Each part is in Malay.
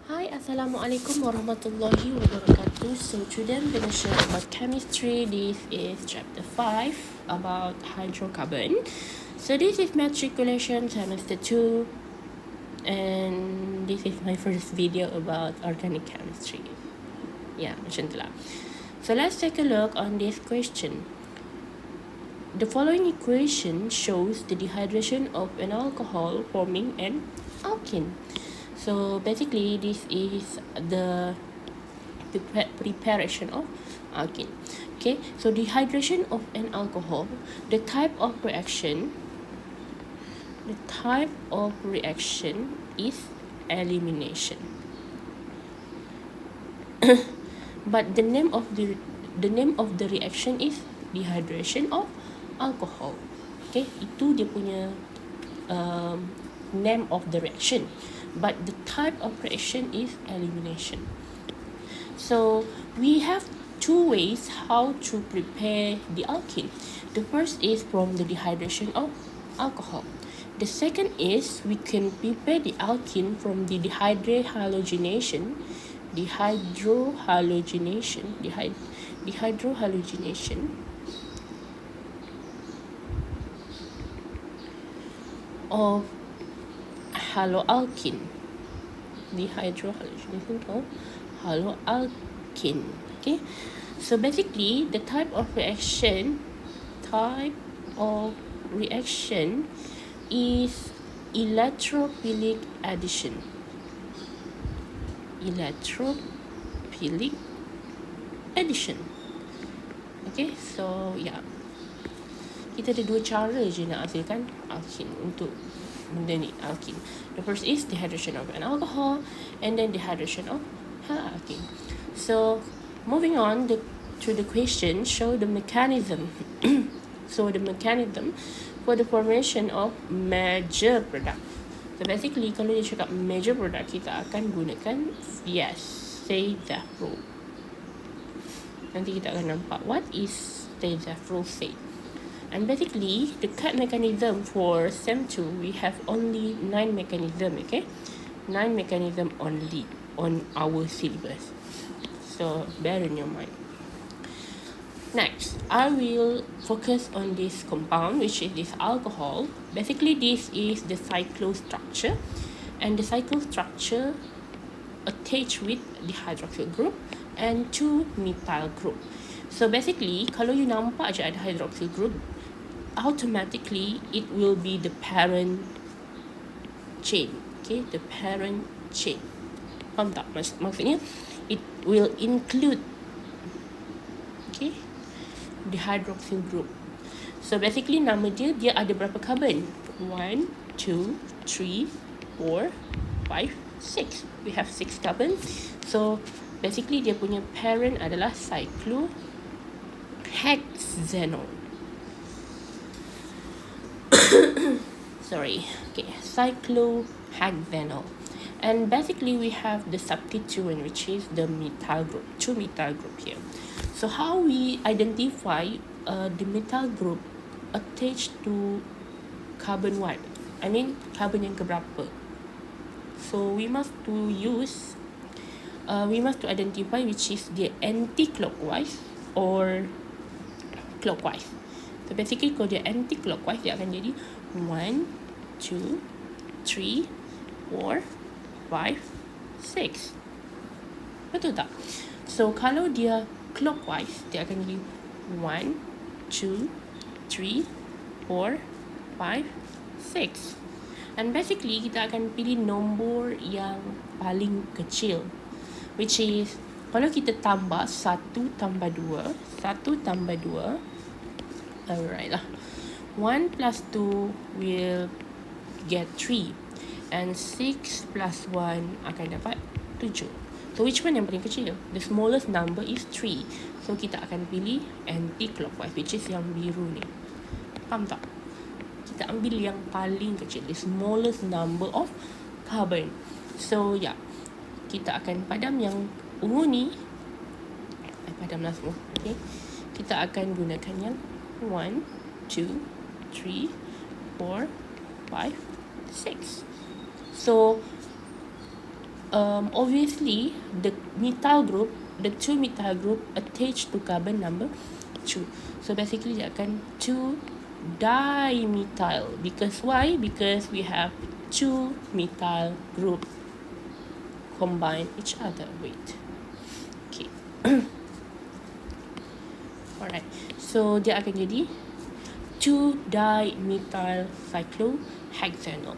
Hi, Assalamualaikum warahmatullahi wabarakatuh. So today I'm going to share about chemistry. This is chapter 5 about hydrocarbon. So this is matriculation semester 2 and this is my first video about organic chemistry. Yeah, macam tu lah. So let's take a look on this question. The following equation shows the dehydration of an alcohol forming an alkene. So basically this is the preparation of alkene. Okay, so dehydration of an alcohol, the type of reaction is elimination. But the name of the reaction is dehydration of alcohol. Okay, itu dia punya name of the reaction, but the type of reaction is elimination. So we have two ways how to prepare the alkene. The first is from the dehydration of alcohol. The second is we can prepare the alkene from the dehydrohalogenation of haloalkene. Dehydrohalogenation of haloalkene. Okay, so basically the type of reaction is electrophilic addition. Okay, so yeah, kita ada dua cara je nak hasilkan alkene untuk benda ni, alkene. The first is dehydration of an alcohol and then dehydration of alkene. So moving on to the question, show the mechanism. So the mechanism for the formation of major product. So basically kalau dia cakap major product, kita akan gunakan Stay-Zafro. Nanti kita akan nampak what is Stay-Zafro say. And basically the cut mechanism for SEM 2, we have only 9 mechanism. Okay, 9 mechanism only on our syllabus, so bear in your mind. Next, I will focus on this compound, which is this alcohol. Basically this is the cyclostructure, and the cyclostructure attached with the hydroxyl group and 2 methyl group. So basically kalau you nampak je ada hydroxyl group, automatically it will be the parent chain. Okay, the parent chain. Faham tak? Maksudnya it will include, okay, the hydroxyl group. So basically nama dia ada berapa carbon? 1, 2, 3, 4, 5, 6. We have 6 carbon. So basically dia punya parent adalah cyclohexanol. Cyclohexanol. And basically we have the substituent, which is the methyl group, 2 methyl group here. So how we identify the methyl group attached to carbon what? I mean carbon yang keberapa? So we must to identify which is the anti-clockwise or clockwise. So basically kalau dia anti-clockwise, dia akan jadi 1, 2, 3, 4, 5, 6. Betul tak? So kalau dia clockwise, dia akan jadi 1, 2, 3, 4, 5, 6. And basically kita akan pilih nombor yang paling kecil, which is kalau kita tambah 1 tambah 2, alright lah, 1 plus 2 will get 3, and 6 plus 1 akan dapat 7. So which one yang paling kecil? The smallest number is 3. So kita akan pilih anti-clockwise, which is yang biru ni. Faham tak? Kita ambil yang paling kecil, the smallest number of carbon. So yeah, kita akan padam yang ungu ni. Padamlah semua. Okay, kita akan gunakan yang 1, 2, 3, 4, 5, 6. So obviously the methyl group, the 2 methyl group attached to carbon number 2. So basically dia akan 2 dimethyl. Because why? Because we have 2 methyl group combine each other. Wait. Okay. Alright. So dia akan jadi 2-dimethyl cyclohexanol.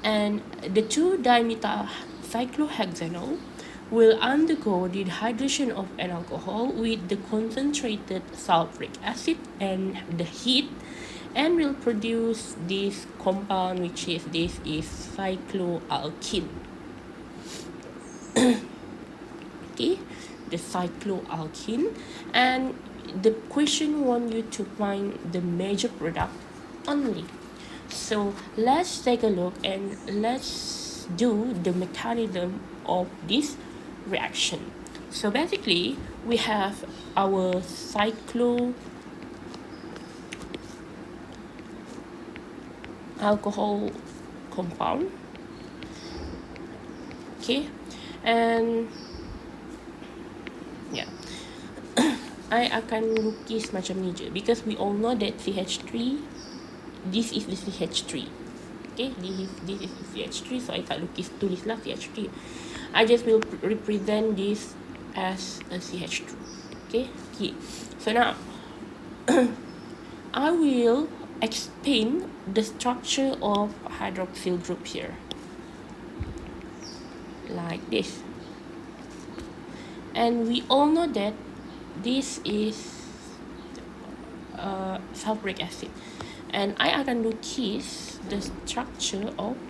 And the 2-dimethyl cyclohexanol will undergo dehydration of an alcohol with the concentrated sulfuric acid and the heat, and will produce this compound, which is cycloalkene. Okay, the cycloalkene. And the question wants you to find the major product only. So let's take a look and let's do the mechanism of this reaction. So basically we have our alcohol compound. Okay, and yeah, I akan lukis macam ni je, because we all know that CH3, this is the CH3. Okay, this is the CH3, so I tak tulis lah CH3. I just will represent this as a CH2. Okay. So now I will explain the structure of hydroxyl group here, like this. And we all know that this is sulfuric acid, and I akan lukis the structure of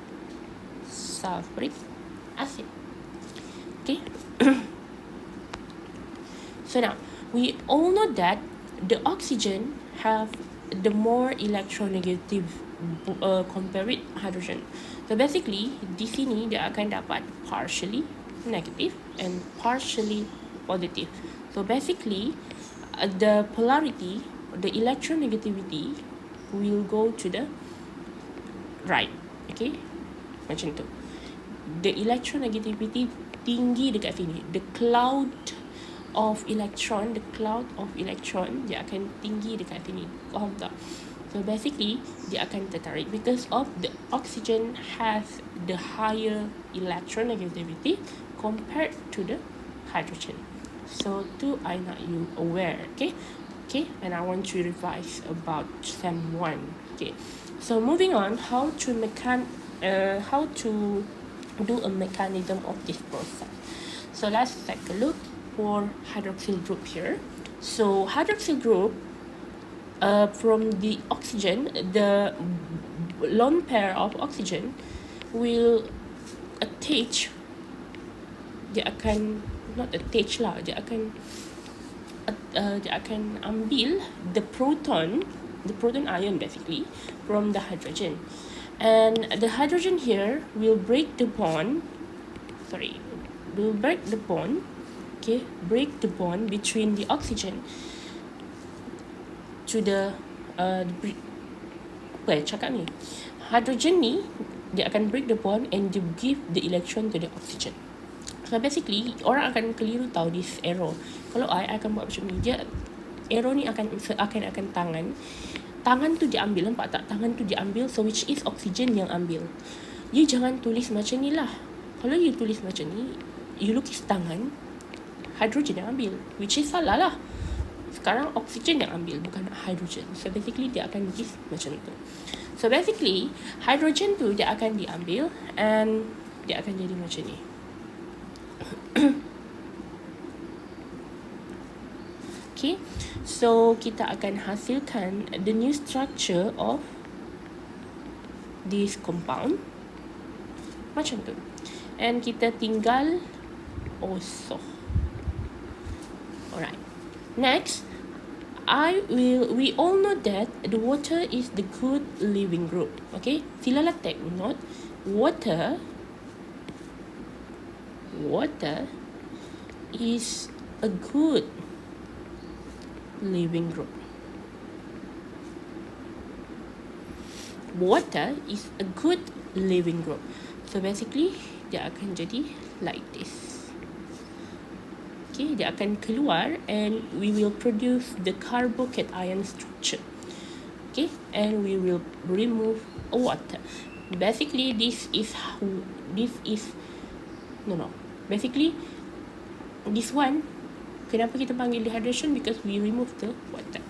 sulfuric acid. Okay. So now we all know that the oxygen have the more electronegative compared with hydrogen. So basically di sini dia akan dapat partially negative and partially positive. So basically the polarity, the electronegativity will go to the right. Okay, macam tu. The electronegativity tinggi dekat sini. The cloud of electron dia akan tinggi dekat sini. Faham tak? So basically dia akan tertarik because of the oxygen has the higher electronegativity compared to the hydrogen. So tu I nak you aware. Okay, and I want to revise about SEM 1. Okay, so moving on, how to do a mechanism of this process. So let's take a look for hydroxyl group here. So hydroxyl group, from the oxygen, the lone pair of oxygen will attach. Dia akan ambil the proton ion basically from the hydrogen, and the hydrogen here will break the bond between the oxygen to the hydrogen ni dia akan break the bond and give the electron to the oxygen. So basically orang akan keliru tahu this arrow. Kalau I akan buat macam ni, dia arrow ni akan tangan tu diambil, nampak tak? Tangan tu diambil, so which is oxygen yang ambil. You jangan tulis macam ni lah. Kalau you tulis macam ni, you lukis tangan, hydrogen yang ambil, which is salah lah. Sekarang oxygen yang ambil, bukan hydrogen. So basically dia akan lukis macam tu. So basically hydrogen tu dia akan diambil and dia akan jadi macam ni. Okay, so kita akan hasilkan the new structure of this compound macam tu, and kita tinggal also. Alright, next we all know that the water is the good living group. Okay, silalah take note, water is a good living group. Water is a good living group. So basically dia akan jadi like this. Okay, dia akan keluar and we will produce the carbocation structure. Okay, and we will remove water. Basically, basically this one, kenapa kita panggil dehydration? Because we remove the water.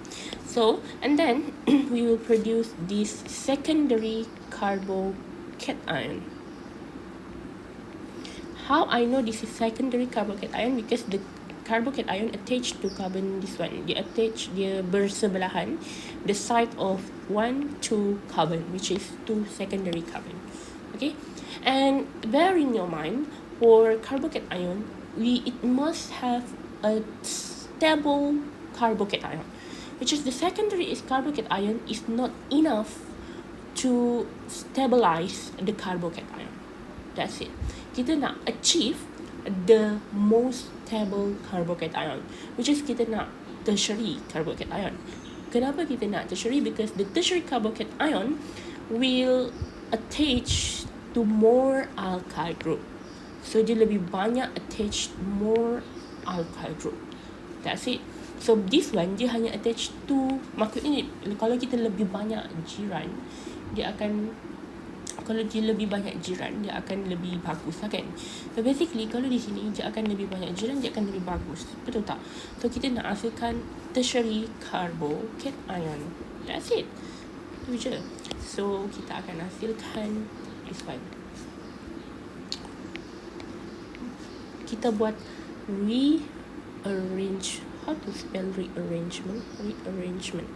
So, and then we will produce this secondary carbocation. How I know this is secondary carbocation? Because the carbocation attached to carbon, this one, dia bersebelahan the side of 1, 2 carbon, which is 2 secondary carbon. Okay, and bear in your mind, for carbocation, it must have a stable carbocation, which is the secondary is carbocation is not enough to stabilize the carbocation. That's it. Kita nak achieve the most stable carbocation, which is kita nak tertiary carbocation. Kenapa kita nak tertiary? Because the tertiary carbocation will attach to more alkyl group. So dia lebih banyak attach more alkyl group. That's it. So this one dia hanya attach to, maksudnya kalau kita lebih banyak jiran, dia akan, kalau dia lebih banyak jiran, dia akan lebih bagus lah kan. So basically kalau di sini dia akan lebih banyak jiran, dia akan lebih bagus. Betul tak? So kita nak hasilkan tertiary carbocation. That's it. Itu je. So kita akan hasilkan this one. Kita buat rearrange. How to spell rearrangement? Arrangement.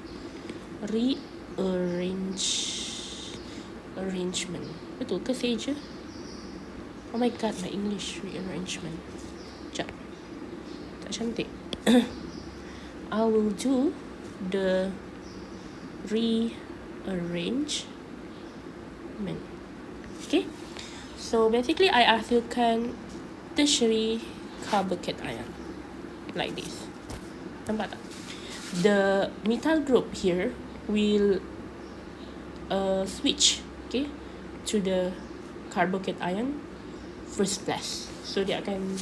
Betul ke saya je? Oh my god, my English rearrangement. Sekejap. Tak cantik. I will do the rearrangement. Okay. So basically I hasilkan tertiary carbocation like this. Nampak tak? The methyl group here will switch, okay, to the carbocation first place. So dia akan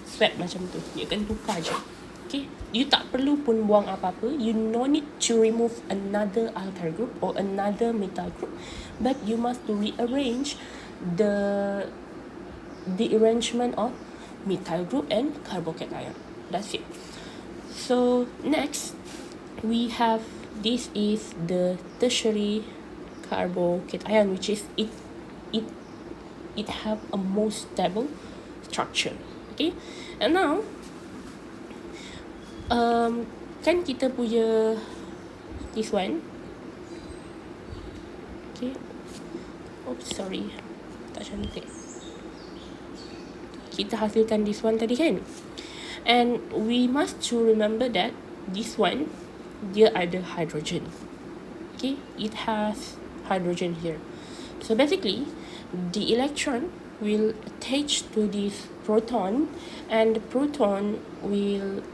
swap macam tu. Dia akan tukar je. Okay, you tak perlu pun buang apa-apa. You no need to remove another alkyl group or another methyl group, but you must to rearrange the arrangement of methyl group and carbocation. That's it. So next we have, this is the tertiary carbocation, which is it have a more stable structure. Okay, and now kan kita punya this one. Okay, oops, sorry, tak cantik. Kita hasilkan this one tadi kan, and we must to remember that this one dia ada hydrogen. Okay, it has hydrogen here. So basically the electron will attach to this proton, and the proton will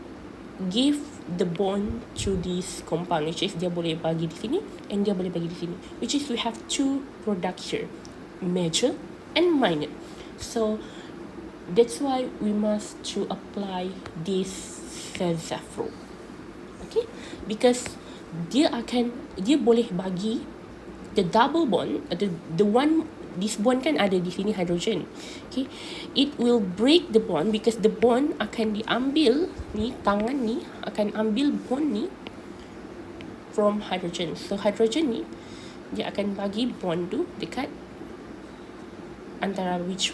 give the bond to this compound, which is dia boleh bagi di sini and dia boleh bagi di sini, which is we have two products here, major and minor. So that's why we must to apply this Fezafro. Okay, because dia boleh bagi the double bond, the one, this bond kan ada di sini hydrogen. Okay, it will break the bond because the bond akan diambil ni, tangan ni akan ambil bond ni from hydrogen. So hydrogen ni dia akan bagi bond tu dekat antara which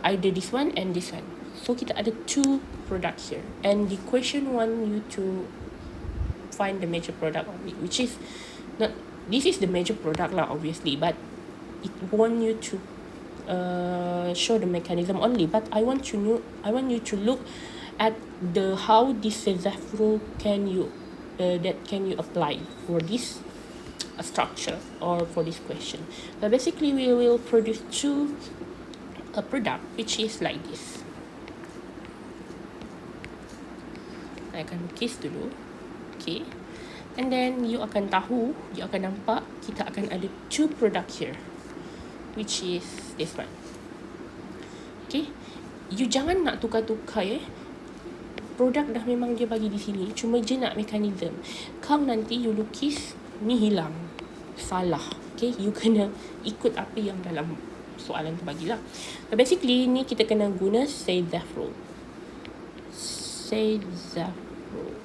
either this one and this one. So kita ada two product here, and the question want you to find the major product of it, which is not, this is the major product lah obviously, but it want you to show the mechanism only. But I want you to look at the how this Fezafro can you apply for this structure or for this question. But basically we will produce two product which is like this. I akan lukis dulu. Okay, and then you akan tahu, you akan nampak kita akan ada two product here, which is this one. Okay, you jangan nak tukar-tukar produk dah memang dia bagi di sini, cuma je nak mekanism. Kau nanti you lukis ni hilang, salah. Okay, you kena ikut apa yang dalam soalan tu bagilah. So basically ni kita kena guna Sezafro.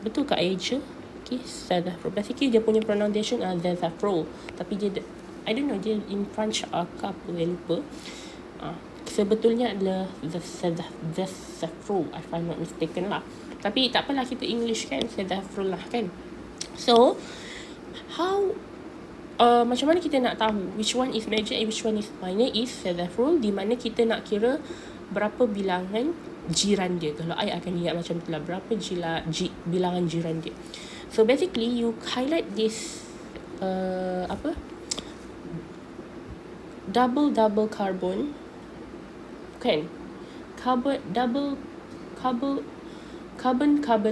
Betul ke Asia? Okay, Sezafro. Basically dia punya pronunciation Sezafro, tapi dia I don't know, dia in French ke apa, saya lupa. Sebetulnya adalah the Sezafro, if I'm not mistaken lah. Tapi tak apalah, kita English kan, Sezafro lah kan. So how macam mana kita nak tahu which one is major and which one is minor is Sezafro, di mana kita nak kira berapa bilangan jiran dia. Kalau I akan lihat macam itulah, berapa bilangan jiran dia. So basically you highlight this double carbon kan, carbon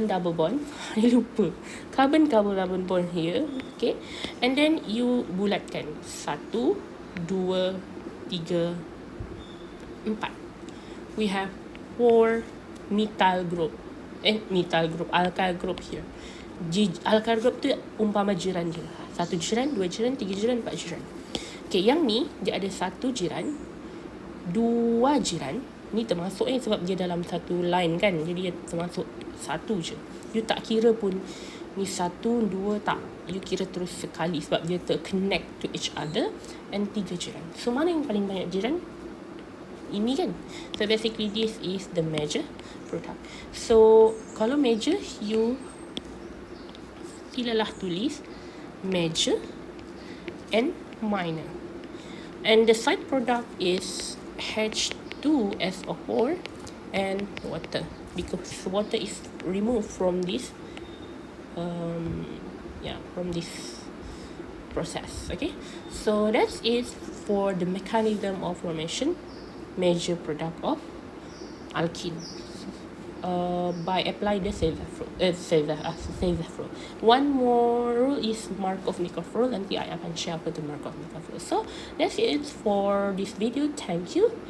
double bond I lupa, carbon double bond here. Okay, and then you bulatkan 1, 2, 3, 4. We have 4 alkyl group here. Alkyl group tu umpama jiran dia, 1 jiran, 2 jiran, 3 jiran, 4 jiran. Okay, yang ni dia ada 1 jiran, 2 jiran. Ni termasuk sebab dia dalam satu line kan, jadi dia termasuk 1 je. You tak kira pun ni 1, 2, tak. You kira terus sekali sebab dia terconnect to each other. And 3 jiran. So mana yang paling banyak jiran? Ini kan. So basically this is the major product. So kalau major, you silalah tulis major and minor. And the side product is H2SO4 and water, because water is removed from this from this process. Okay, so that's it for the mechanism of formation major product of alkene by apply the Sezafro. One more rule is Markov-Nikov rule. Nanti I akan share apa tu Markov-Nikov rule. So that's it for this video. Thank you.